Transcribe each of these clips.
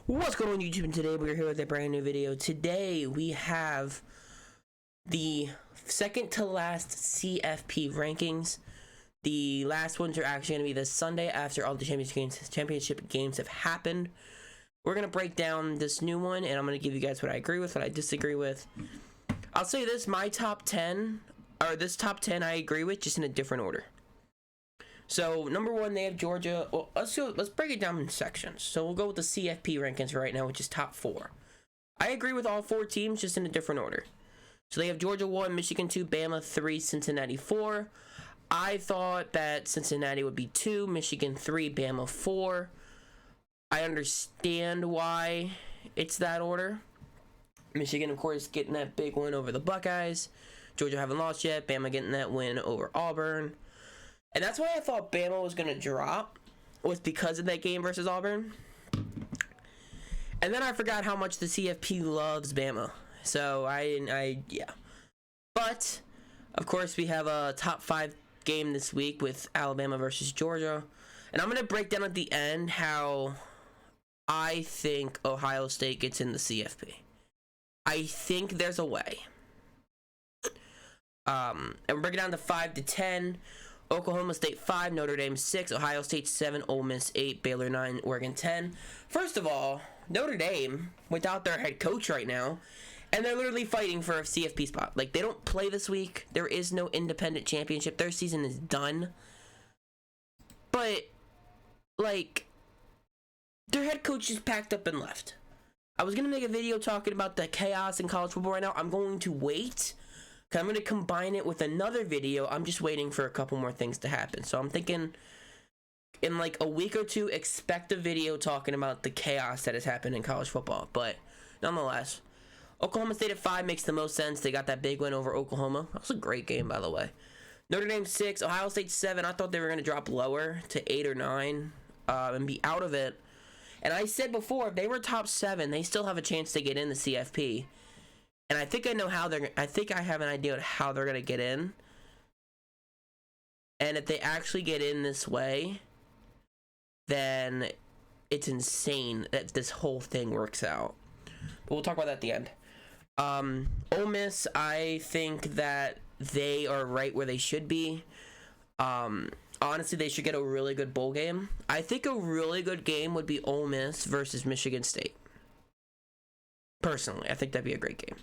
What's going on YouTube? And today we're here with a brand new video. Today we have the second to last CFP rankings. The last ones are actually going to be this Sunday after all the championship games have happened. We're going to break down this new one, and I'm going to give you guys what I agree with, what I disagree with. I'll say this, my top 10, or this top 10 I agree with, just in a different order. So, number one, they have Georgia. Well, let's break it down in sections. So, we'll go with the CFP rankings right now, which is top 4. I agree with all 4 teams, just in a different order. So, they have Georgia 1, Michigan 2, Bama 3, Cincinnati 4. I thought that Cincinnati would be 2, Michigan 3, Bama 4. I understand why it's that order. Michigan, of course, getting that big win over the Buckeyes. Georgia haven't lost yet. Bama getting that win over Auburn. And that's why I thought Bama was going to drop, was because of that game versus Auburn. And then I forgot how much the CFP loves Bama. So, yeah. But, of course, we have a top 5 game this week with Alabama versus Georgia. And I'm going to break down at the end how I think Ohio State gets in the CFP. I think there's a way. And we're breaking down to 5 to 10. Oklahoma State 5, Notre Dame 6, Ohio State 7, Ole Miss 8, Baylor 9, Oregon 10. First of all, Notre Dame, without their head coach right now, and they're literally fighting for a CFP spot. Like, they don't play this week. There is no independent championship. Their season is done. But, like, their head coach just packed up and left. I was going to make a video talking about the chaos in college football right now. I'm going to wait. I'm going to combine it with another video. I'm just waiting for a couple more things to happen. So I'm thinking in like a week or two, expect a video talking about the chaos that has happened in college football. But nonetheless, Oklahoma State at 5 makes the most sense. They got that big win over Oklahoma. That was a great game, by the way. Notre Dame 6, Ohio State 7. I thought they were going to drop lower to 8 or 9 and be out of it. And I said before, if they were top 7, they still have a chance to get in the CFP. And I think I know how I think I have an idea of how they're going to get in. And if they actually get in this way, then it's insane that this whole thing works out. But we'll talk about that at the end. Ole Miss, I think that they are right where they should be. Honestly, they should get a really good bowl game. I think a really good game would be Ole Miss versus Michigan State. Personally, I think that'd be a great game.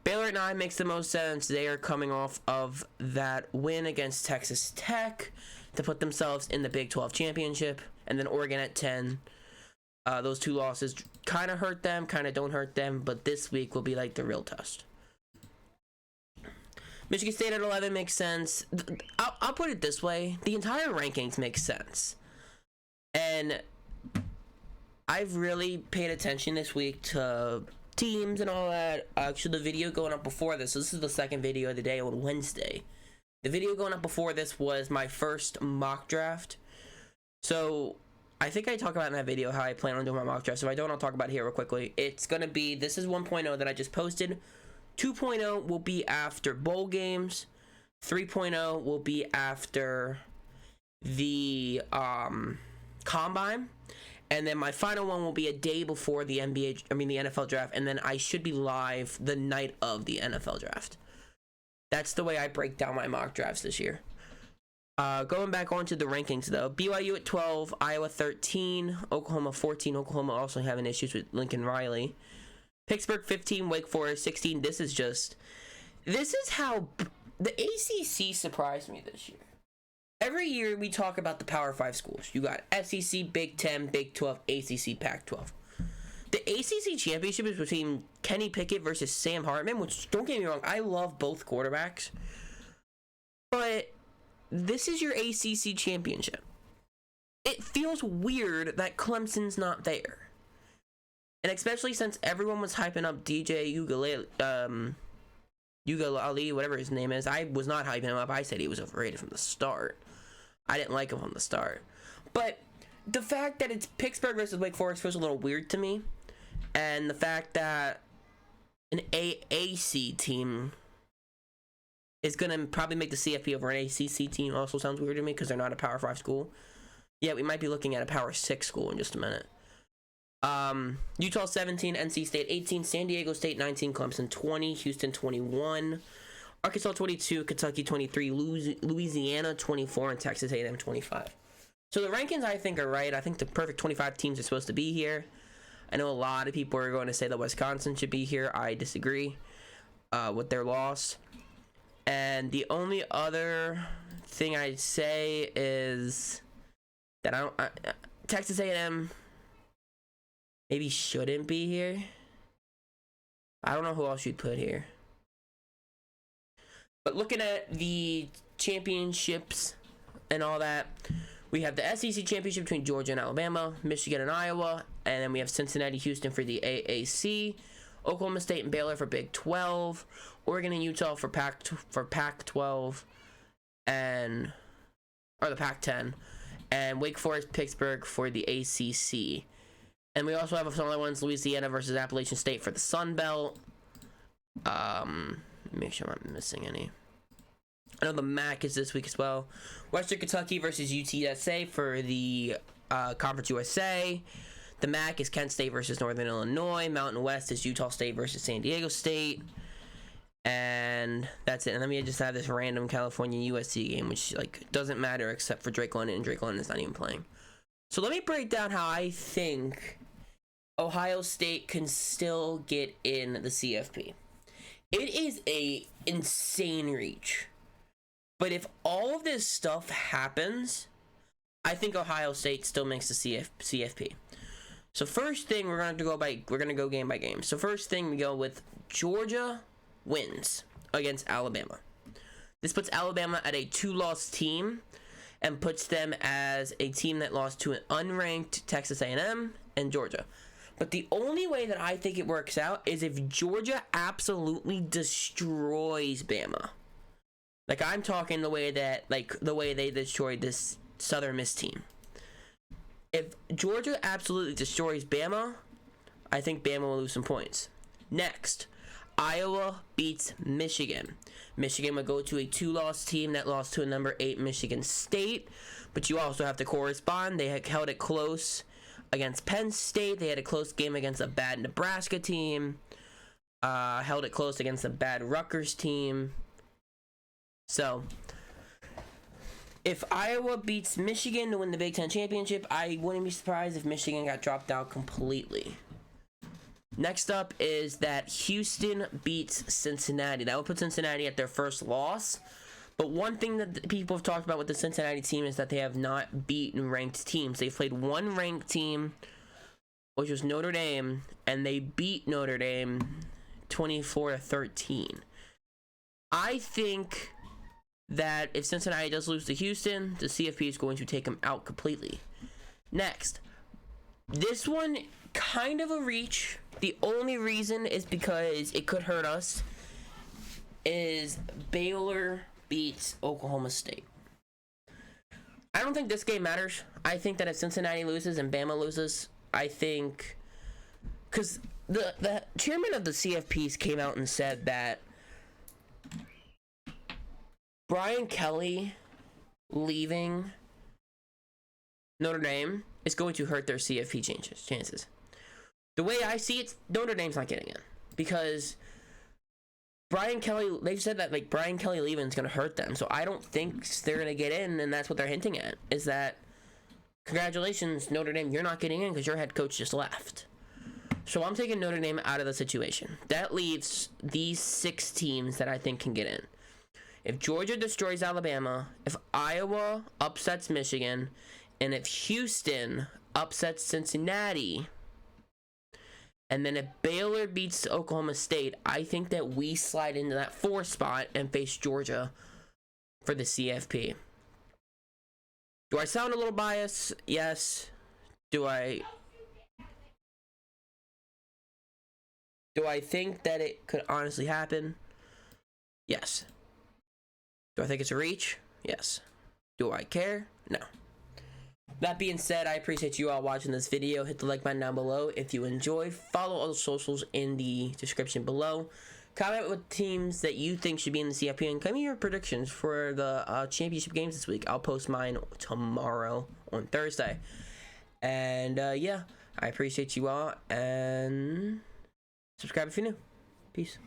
Baylor at 9 makes the most sense. They are coming off of that win against Texas Tech to put themselves in the Big 12 championship. And then Oregon at 10. Those 2 losses kind of hurt them, kind of don't hurt them. But this week will be like the real test. Michigan State at 11 makes sense. I'll put it this way. The entire rankings make sense. And I've really paid attention this week to teams and all that. Actually, the video going up before this, so this is the second video of the day on Wednesday. The video going up before this was my first mock draft. So I think I talk about in that video how I plan on doing my mock draft. So if I don't, I'll talk about it here real quickly. It's going to be, this is 1.0 that I just posted. 2.0 will be after bowl games. 3.0 will be after the combine. And then my final one will be a day before the the NFL draft, and then I should be live the night of the NFL draft. That's the way I break down my mock drafts this year. Going back onto the rankings, though. BYU at 12, Iowa 13, Oklahoma 14. Oklahoma also having issues with Lincoln Riley. Pittsburgh 15, Wake Forest 16. This is how the ACC surprised me this year. Every year we talk about the Power 5 schools. You got SEC, Big 10, Big 12, ACC, Pac-12. The ACC championship is between Kenny Pickett versus Sam Hartman, which, don't get me wrong, I love both quarterbacks. But this is your ACC championship. It feels weird that Clemson's not there. And especially since everyone was hyping up DJ Ugalali, whatever his name is. I was not hyping him up. I said he was overrated from the start. I didn't like him from the start. But the fact that it's Pittsburgh versus Wake Forest feels a little weird to me. And the fact that an AAC team is going to probably make the CFP over an ACC team also sounds weird to me because they're not a Power 5 school. Yeah, we might be looking at a Power 6 school in just a minute. Utah 17, NC State 18, San Diego State 19, Clemson 20, Houston 21, Arkansas 22, Kentucky 23, Louisiana 24, and Texas A&M 25. So the rankings I think are right. I think the perfect 25 teams are supposed to be here. I know a lot of people are going to say that Wisconsin should be here. I disagree with their loss. And the only other thing I'd say is that Texas A&M maybe shouldn't be here. I don't know who else you'd put here. But looking at the championships and all that, we have the SEC championship between Georgia and Alabama, Michigan and Iowa, and then we have Cincinnati, Houston for the AAC, Oklahoma State and Baylor for Big 12, Oregon and Utah for Pac-12, or the Pac-10, and Wake Forest, Pittsburgh for the ACC. And we also have some other ones, Louisiana versus Appalachian State for the Sun Belt. Make sure I'm not missing any. I know the MAC is this week as well. Western Kentucky versus UTSA for the Conference USA. The MAC is Kent State versus Northern Illinois. Mountain West is Utah State versus San Diego State. And that's it. And then we just have this random California USC game, which doesn't matter except for Drake London, and Drake London is not even playing. So let me break down how I think Ohio State can still get in the CFP. It is a insane reach. But if all of this stuff happens, I think Ohio State still makes the CFP. So first thing, we're gonna go game by game. So first thing, we go with Georgia wins against Alabama. This puts Alabama at a 2-loss team and puts them as a team that lost to an unranked Texas A&M and Georgia. But the only way that I think it works out is if Georgia absolutely destroys Bama. I'm talking the way they destroyed this Southern Miss team. If Georgia absolutely destroys Bama, I think Bama will lose some points. Next, Iowa beats Michigan. Michigan would go to a 2-loss team that lost to a number 8 Michigan State, but you also have to correspond. They had held it close against Penn State. They had a close game against a bad Nebraska team. Held it close against a bad Rutgers team. So, if Iowa beats Michigan to win the Big Ten Championship, I wouldn't be surprised if Michigan got dropped out completely. Next up is that Houston beats Cincinnati. That would put Cincinnati at their first loss. But one thing that people have talked about with the Cincinnati team is that they have not beaten ranked teams. They've played one ranked team, which was Notre Dame, and they beat Notre Dame 24-13. I think that if Cincinnati does lose to Houston, the CFP is going to take them out completely. Next, this one kind of a reach. The only reason is because it could hurt us. Is Baylor beats Oklahoma State. I don't think this game matters. I think that if Cincinnati loses and Bama loses, I think, because the chairman of the CFPs came out and said that Brian Kelly leaving Notre Dame is going to hurt their CFP chances. The way I see it, Notre Dame's not getting in because Brian Kelly, they've said that Brian Kelly leaving is going to hurt them. So I don't think they're going to get in, and that's what they're hinting at, is that congratulations, Notre Dame, you're not getting in because your head coach just left. So I'm taking Notre Dame out of the situation. That leaves these 6 teams that I think can get in. If Georgia destroys Alabama, if Iowa upsets Michigan, and if Houston upsets Cincinnati, and then if Baylor beats Oklahoma State, I think that we slide into that 4th spot and face Georgia for the CFP. Do I sound a little biased? Yes. Do I think that it could honestly happen? Yes. Do I think it's a reach? Yes. Do I care? No. That being said, I appreciate you all watching this video. Hit the like button down below if you enjoyed. Follow all the socials in the description below. Comment with teams that you think should be in the CFP, and give me your predictions for the championship games this week. I'll post mine tomorrow on Thursday. And yeah, I appreciate you all, and subscribe if you're new. Peace.